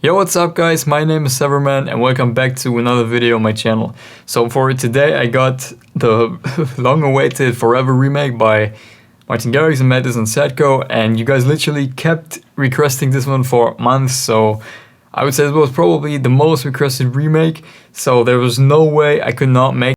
Yo, what's up guys, my name is Severman and welcome back to another video on my channel. So for today I got the long-awaited Forever remake by Martin Garrix and Matisse Sadko, and you guys literally kept requesting this one for months, so I would say it was probably the most requested remake, so there was no way I could not make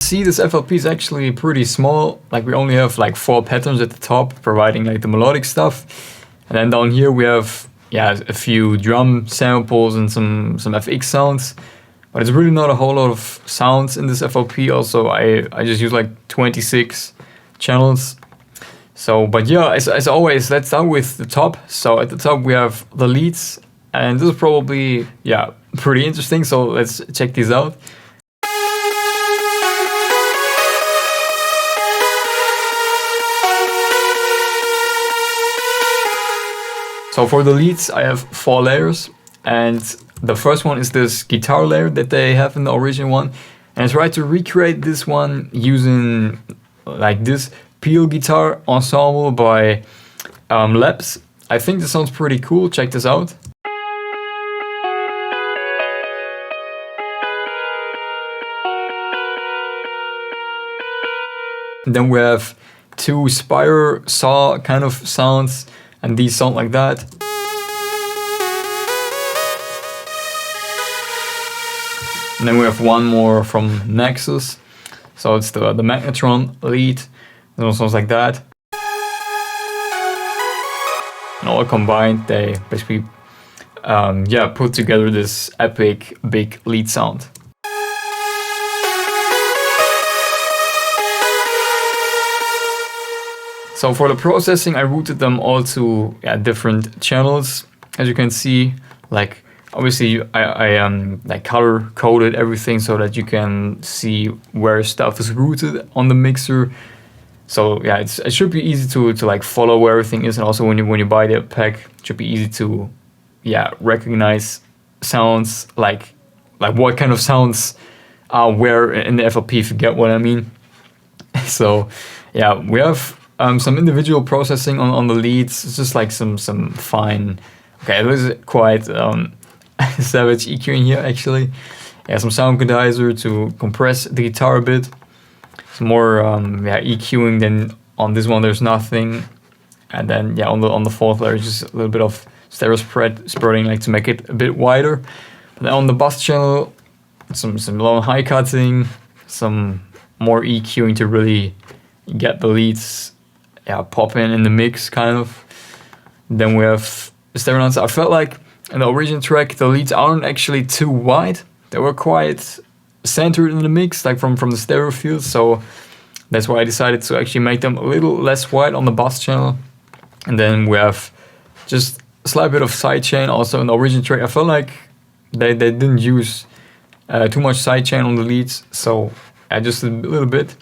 See, this FLP is actually pretty small. Like, we only have like 4 patterns at the top, providing like the melodic stuff, and then down here we have a few drum samples and some FX sounds, but it's really not a whole lot of sounds in this FLP. Also, I just use like 26 channels. So, but yeah, as always, let's start with the top. So at the top we have the leads, and this is probably pretty interesting. So let's check these out. So for the leads, I have 4 layers, and the first one is this guitar layer that they have in the original one, and I tried to recreate this one using like this Peel guitar ensemble by Labs. I think this sounds pretty cool. Check this out. Then we have 2 spire saw kind of sounds, and these sound like that. And then we have one more from Nexus. So it's the Magnetron lead. It also sounds like that. And all combined, they basically put together this epic big lead sound. So for the processing, I routed them all to different channels. As you can see, like obviously I like color coded everything so that you can see where stuff is routed on the mixer. So yeah, it should be easy to like follow where everything is, and also when you buy the pack, it should be easy to recognize sounds like what kind of sounds are where in the FLP, if you get what I mean. So yeah, we have some individual processing on the leads. It's just like some fine, okay, it was quite savage EQ in here actually. Yeah, some sound quantizer to compress the guitar a bit. Some more EQing. Then on this one there's nothing, and then on the fourth layer just a little bit of stereo spreading, like to make it a bit wider. But then on the bass channel, some low and high cutting, some more EQing to really get the leads pop in the mix kind of. Then we have the stereo notes. I felt like in the original track the leads aren't actually too wide. They were quite centered in the mix, like from the stereo field, so that's why I decided to actually make them a little less wide on the bass channel. And then we have just a slight bit of sidechain also in the original track. I felt like they didn't use too much sidechain on the leads, so just a little bit.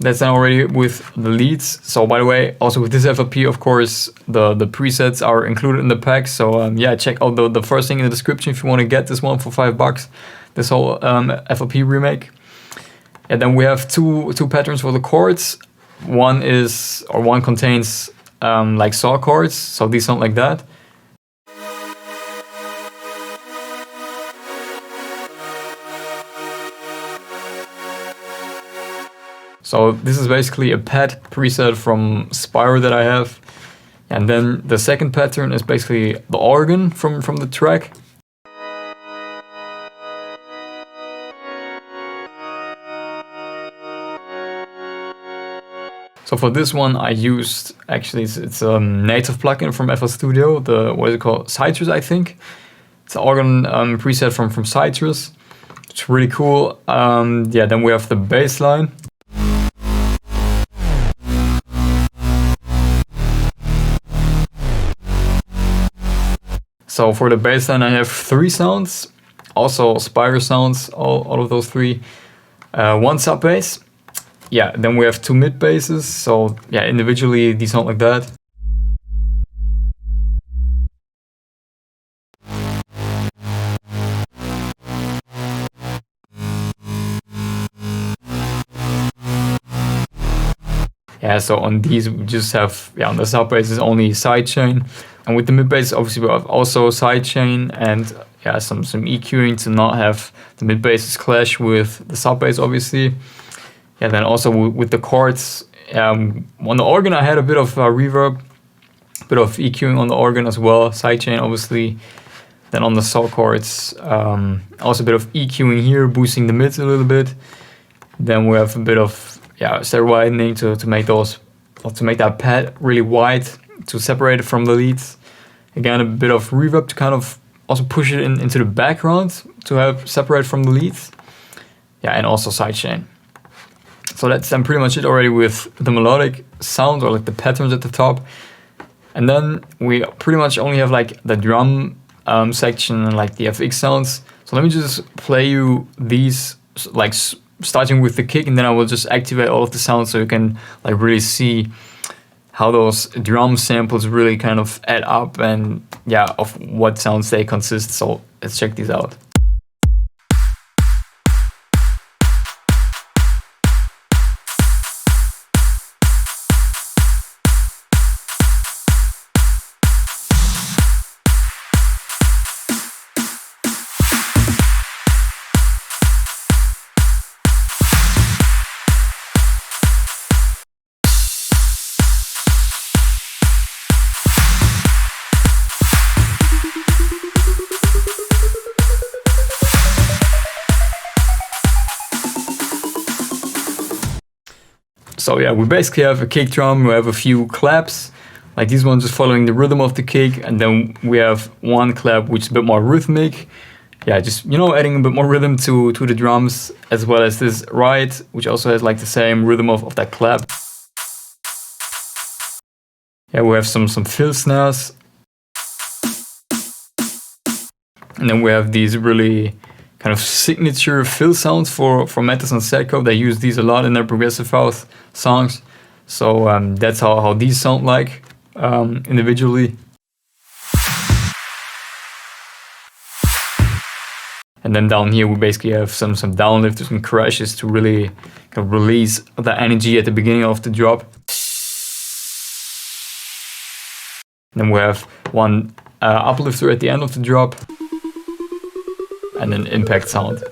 That's then already with the leads. So by the way, also with this FLP, of course, the presets are included in the pack. So check out the first thing in the description if you want to get this one for $5. This whole FLP remake. And then we have two patterns for the chords. One contains like saw chords, so these sound like that. So this is basically a pad preset from Spire that I have. And then the second pattern is basically the organ from the track. So for this one I used, actually it's a native plugin from FL Studio, what is it called? Citrus, I think. It's an organ preset from Citrus. It's really cool. Then we have the bassline. So for the bassline, I have 3 sounds, also Spire sounds, all of those 3. 1 sub bass. Yeah, then we have 2 mid basses. So yeah, individually these sound like that. Yeah, so on these we just have, on the sub bass is only sidechain, and with the mid bass obviously we have also sidechain and some EQing to not have the mid basses clash with the sub bass obviously. Yeah, then also with the chords, on the organ I had a bit of reverb, a bit of EQing on the organ as well, sidechain obviously. Then on the saw chords, also a bit of EQing here, boosting the mids a little bit. Then we have a bit of stereo widening to make that pad really wide, to separate it from the leads. Again, a bit of reverb to kind of also push it into the background to have separate from the leads. Yeah, and also sidechain. So that's then pretty much it already with the melodic sound, or like the patterns at the top. And then we pretty much only have like the drum section and like the FX sounds. So let me just play you these, like starting with the kick, and then I will just activate all of the sounds so you can like really see how those drum samples really kind of add up and of what sounds they consist. So let's check these out. So yeah, we basically have a kick drum, we have a few claps, like these ones just following the rhythm of the kick, and then we have one clap which is a bit more rhythmic. Yeah, just, adding a bit more rhythm to the drums, as well as this ride, which also has like the same rhythm of that clap. Yeah, we have some fill snares. And then we have these really kind of signature fill sounds for Matisse and Sadko. They use these a lot in their progressive house songs. So that's how these sound like individually. And then down here we basically have some downlifters and crashes to really kind of release the energy at the beginning of the drop. And then we have one uplifter at the end of the drop, and an impact sound.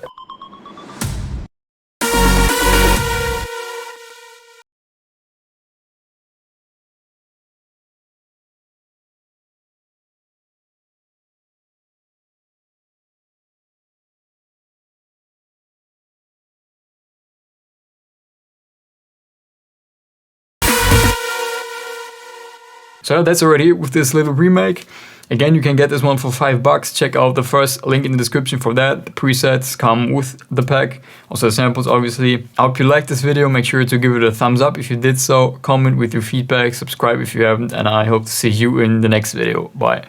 So that's already it with this little remake. Again, you can get this one for $5. Check out the first link in the description for that. The presets come with the pack. Also samples, obviously. I hope you liked this video. Make sure to give it a thumbs up if you did so. Comment with your feedback. Subscribe if you haven't. And I hope to see you in the next video. Bye.